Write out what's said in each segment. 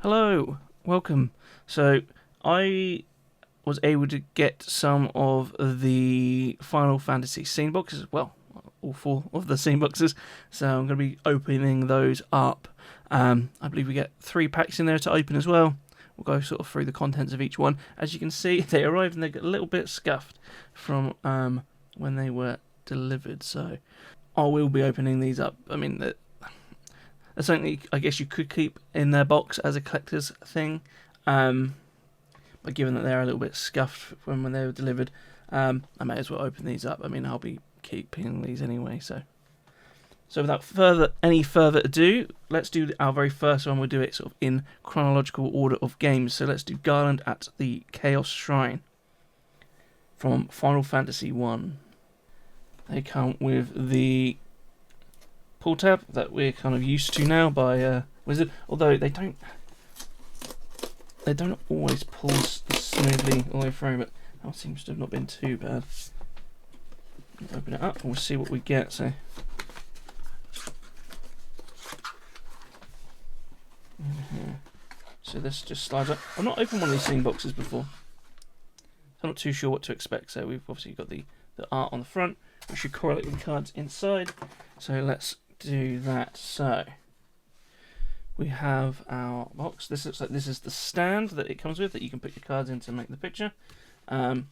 Hello, welcome. So I was able to get some of the Final Fantasy scene boxes. Well, all four of the scene boxes. So I'm going to be opening those up. I believe we get 3 packs in there to open as well. We'll go sort of through the contents of each one. As you can see, they arrived and they get a little bit scuffed from when they were delivered. So I will be opening these up. I mean, that's something I guess you could keep in their box as a collector's thing. But given that they're a little bit scuffed from when they were delivered, I may as well open these up. I mean, I'll be keeping these anyway. So without any further ado, let's do our very first one. We'll do it sort of in chronological order of games. So let's do Garland at the Chaos Shrine from Final Fantasy 1. They come with the pull tab that we're kind of used to now by Wizard, although they don't always pull smoothly all the way through, but that seems to have not been too bad. Open it up and we'll see what we get. So this just slides up. I've not opened one of these thing boxes before, so I'm not too sure what to expect. So we've obviously got the art on the front, which should correlate with the cards inside. So let's do that. So we have our box. This looks like this is the stand that it comes with, that you can put your cards in to make the picture. And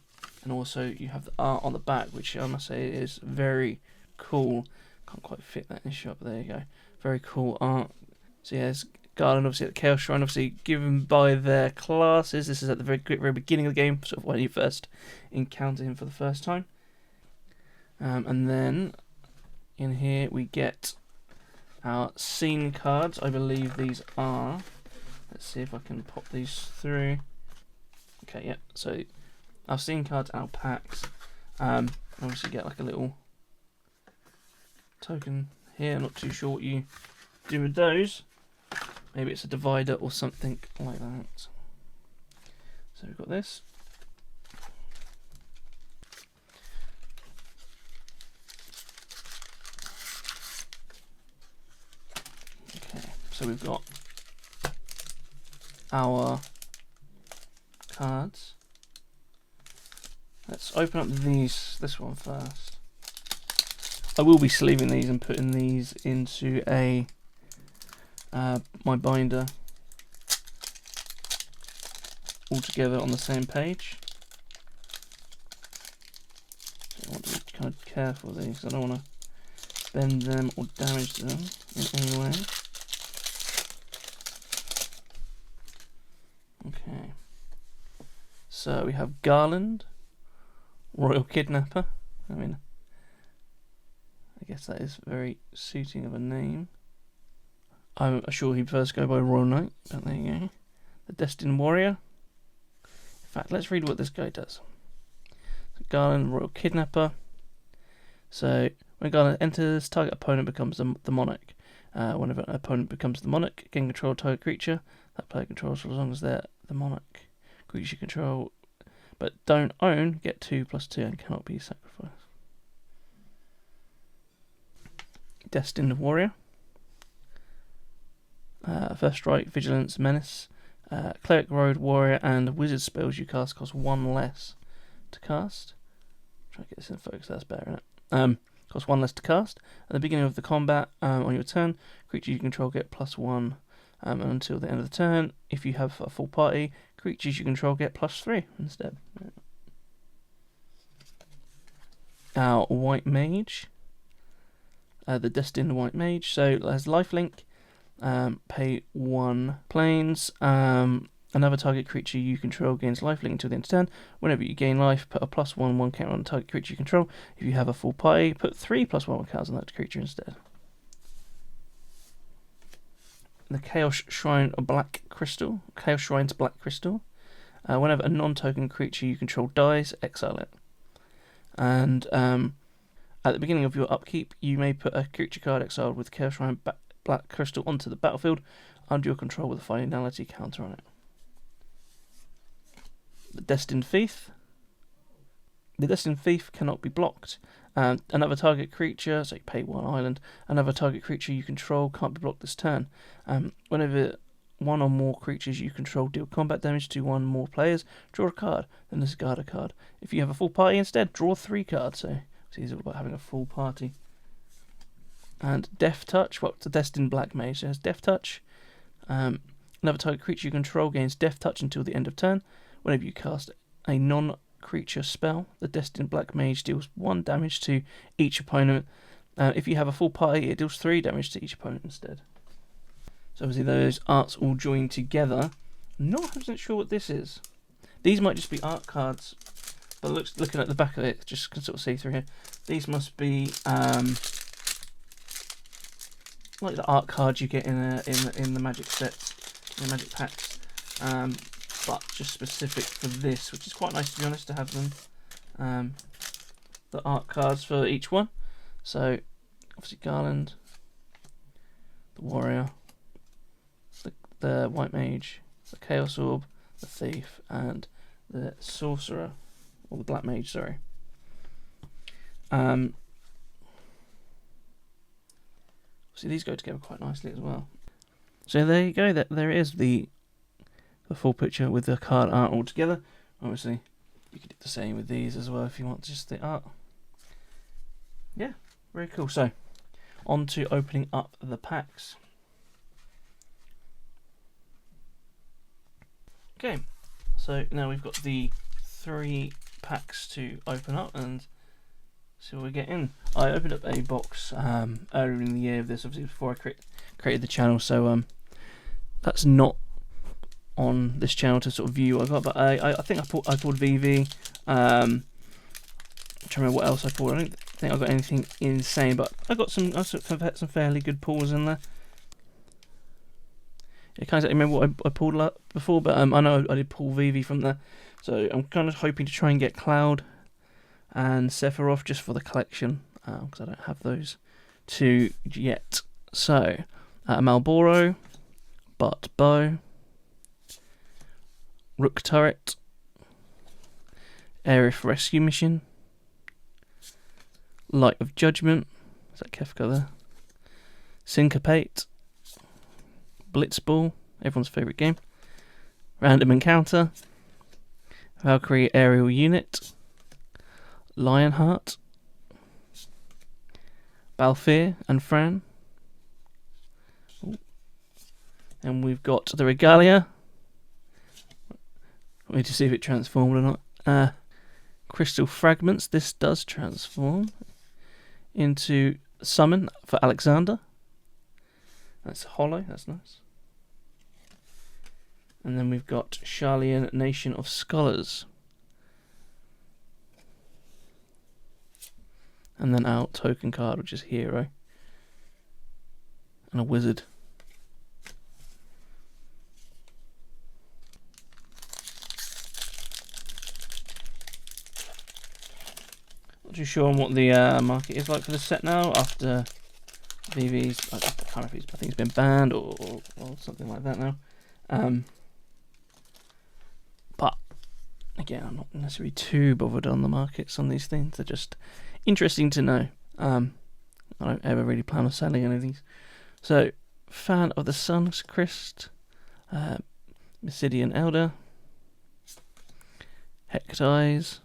also you have the art on the back, which I must say is very cool. Can't quite fit that in the shop. There you go. Very cool art. So yeah, it's Garland, obviously at the Chaos Shrine, obviously given by their classes. This is at the very beginning of the game, sort of when you first encounter him for the first time. And then in here we get our scene cards. I believe these are. Let's see if I can pop these through. Okay, yeah. So our scene cards, our packs. Obviously get like a little token here. I'm not too sure what you do with those. Maybe it's a divider or something like that. So we've got this. So we've got our cards. Let's open up this one first. I will be sleeving these and putting these into a my binder all together on the same page. So I want to be kind of careful with these. I don't want to bend them or damage them in any way. Okay, so we have Garland, Royal Kidnapper. I mean, I guess that is very suiting of a name. I'm sure he'd first go by Royal Knight, but there you go. The Destined Warrior. In fact, let's read what this guy does. So Garland, Royal Kidnapper. So when Garland enters, target opponent becomes the monarch. Whenever an opponent becomes the monarch, gain control of target creature that player controls for as long as they're the monarch. Creature control but don't own get 2/2 and cannot be sacrificed. Destined Warrior. First strike, Vigilance, Menace. Cleric, Road Warrior, and Wizard spells you cast cost 1 less to cast. Try to get this in focus, that's better, isn't it? Cost 1 less to cast. At the beginning of the combat, on your turn, creature you control get +1 until the end of the turn. If you have a full party, creatures you control get +3 instead. Our White Mage. The Destined White Mage. So it has lifelink. Pay 1 planes. Another target creature you control gains lifelink until the end of turn. Whenever you gain life, put a +1/1 counter on the target creature you control. If you have a full party, put 3 +1 counters on that creature instead. The Chaos Shrine of Black Crystal. Chaos Shrine's Black Crystal. Whenever a non-token creature you control dies, exile it. And at the beginning of your upkeep, you may put a creature card exiled with Chaos Shrine Black Crystal onto the battlefield under your control with a finality counter on it. The Destined Thief. The Destined Thief cannot be blocked. Another target creature, so you pay 1 island, another target creature you control can't be blocked this turn. Whenever one or more creatures you control deal combat damage to one or more players, draw a card, then discard a card. If you have a full party instead, draw 3 cards. So it's all about having a full party. And Death Touch, well, it's a Destined Black Mage, so it has Death Touch. Another target creature you control gains Death Touch until the end of turn. Whenever you cast a non-creature spell, the Destined Black Mage deals 1 damage to each opponent. If you have a full party, it deals 3 damage to each opponent instead. So obviously those arts all join together. I'm not 100% sure what this is. These might just be art cards, but looking at the back of it, just can sort of see through here. These must be like the art cards you get in the Magic sets, in the Magic packs, but just specific for this, which is quite nice to be honest to have them. The art cards for each one. So obviously Garland, the Warrior, the White Mage, the Chaos Orb, the Thief, and the Sorcerer, or the Black Mage, sorry. See, these go together quite nicely as well. So there you go. There it is, the full picture with the card art all together. Obviously, you could do the same with these as well if you want just the art. Yeah, very cool. So, on to opening up the packs. Okay, so now we've got the 3 packs to open up and see what we get in. I opened up a box earlier in the year of this, obviously before I created the channel, so that's not on this channel to sort of view what I got, but I think I pulled VV. I'm trying to remember what else I pulled. I don't think I got anything insane, but I had some fairly good pulls in there. I can't exactly remember what I pulled before, but I know I did pull VV from there. So I'm kind of hoping to try and get Cloud and Sephiroth just for the collection, because I don't have those 2 yet. So, Malboro, Bart Bow, Rook Turret, Aerith Rescue Mission, Light of Judgment, is that Kefka there? Syncopate, Blitzball, everyone's favourite game, Random Encounter, Valkyrie Aerial Unit, Lionheart, Balfir and Fran. Ooh. And we've got the Regalia. Wait to see if it transformed or not. Crystal Fragments. This does transform into Summon for Alexander. That's hollow, that's nice. And then we've got Sharlayan Nation of Scholars. And then our token card, which is Hero. And a Wizard. Not too sure on what the market is like for the set now after VV's. I can't remember if I think it's been banned or something like that now. But again, I'm not necessarily too bothered on the markets on these things. They're just interesting to know. I don't ever really plan on selling any of these. So, Fan of the Sun's Crest, Mysidian Elder, Hecked Eyes,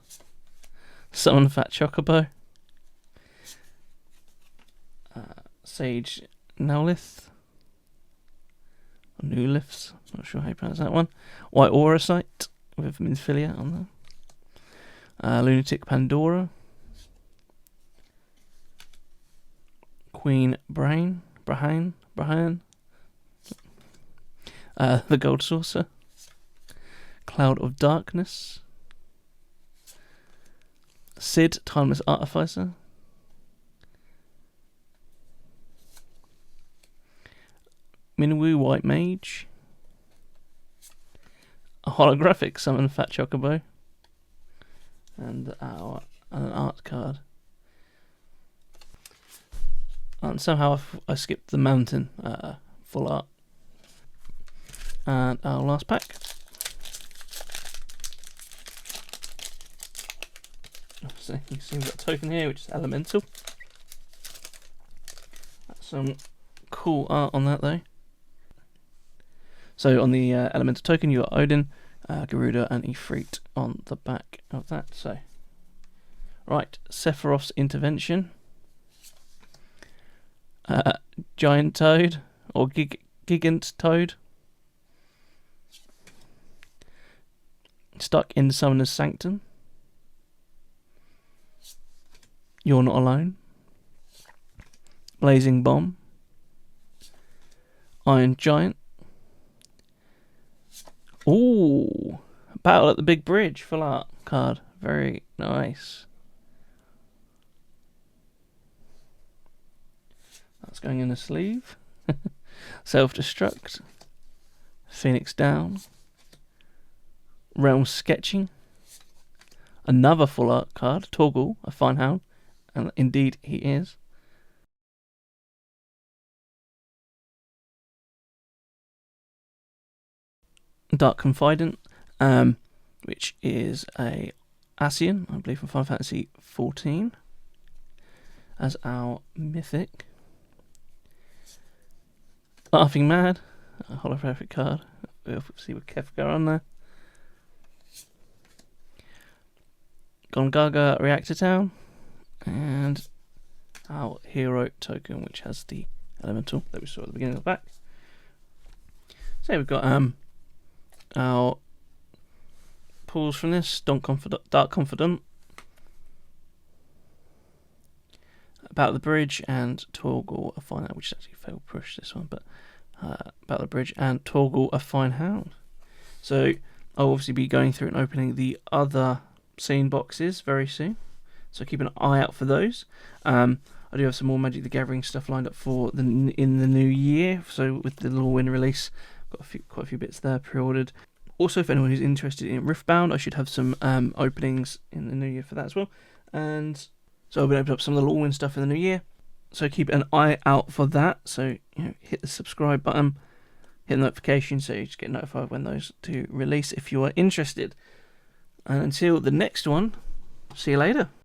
Summon Fat Chocobo, Sage Nowlith, or Newliths, not sure how you pronounce that one, White Auracite with Minfilia on there, Lunatic Pandora, Queen Brahan, the Gold Saucer, Cloud of Darkness, Sid, Timeless Artificer, Minwu, White Mage, a holographic Summon Fat Chocobo, and an art card. And somehow I skipped the mountain full art. And our last pack. So you can see we've got a token here, which is Elemental. That's some cool art on that though. So on the elemental token, you got Odin, Garuda, and Ifrit on the back of that. So, right, Sephiroth's Intervention, Giant Toad or Gigant Toad, Stuck in the Summoner's Sanctum, You're Not Alone, Blazing Bomb, Iron Giant. Ooh, Battle at the Big Bridge, full art card. Very nice. That's going in a sleeve. Self-Destruct, Phoenix Down, Realm Sketching, another full art card, Torgal, a fine hound, and indeed he is. Dark Confidant, which is a Ascian, I believe from Final Fantasy 14, as our mythic. Laughing Mad, a holographic card. We'll see with Kefka on there. Gongaga Reactor Town, and our hero token, which has the elemental that we saw at the beginning of the back. So we've got our pulls from this: Dark Confidant, About the Bridge, and Torgal, a fine hound, which is actually failed push this one, but About the Bridge and Torgal, a fine hound. So I'll obviously be going through and opening the other scene boxes very soon, so keep an eye out for those. I do have some more Magic the Gathering stuff lined up for in the new year, so with the little win release, got quite a few bits there pre-ordered. Also, if anyone who's interested in Riftbound, I should have some openings in the new year for that as well. And so I'll be opening up some of the little win stuff in the new year, so keep an eye out for that. So hit the subscribe button, hit the notification so you just get notified when those do release if you are interested. And until the next one, see you later.